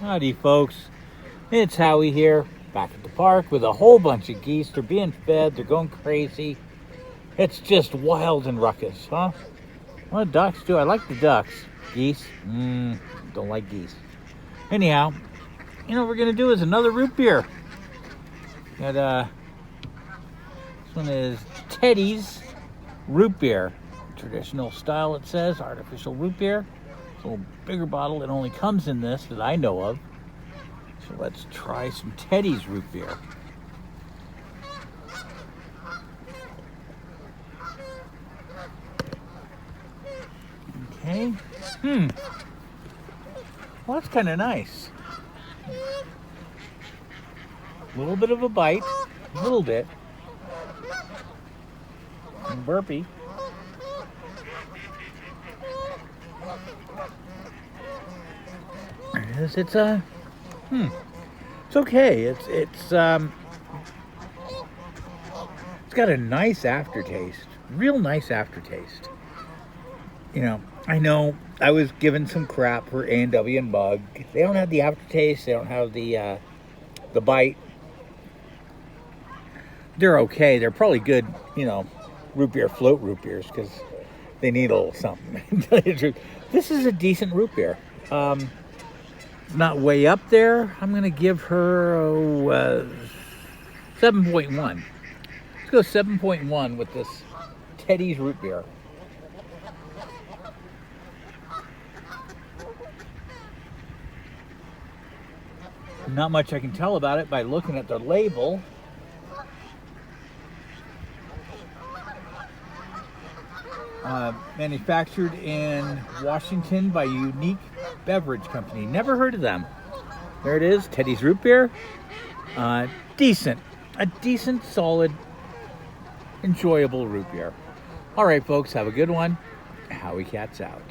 Howdy, folks. It's Howie here, back at the park with a whole bunch of geese. They're being fed, they're going crazy. It's just wild and ruckus, huh? Well, ducks too. I like the ducks. Geese? Don't like geese. Anyhow, you know what we're going to do is another root beer. Got, this one is Teddy's root beer. Traditional style, it says. Artificial root beer. It's a little bigger bottle. It only comes in this that I know of. So let's try some Teddy's root beer. Okay. Well, that's kind of nice. A little bit of a bite. A little bit. And burpy. There it is. It's okay. It's got a nice aftertaste. Real nice aftertaste. You know I was given some crap for A&W and Bug. They don't have the aftertaste. They don't have the bite. They're okay. They're probably good, root beer, float root beers, because they need a little something. To tell you the truth. This is a decent root beer. Not way up there. I'm going to give her 7.1. Let's go 7.1 with this Teddy's root beer. Not much I can tell about it by looking at the label. Manufactured in Washington by Unique Beverage Company. Never heard of them. There it is, Teddy's root beer. Decent. A decent, solid, enjoyable root beer. All right, folks, have a good one. Howie Cats out.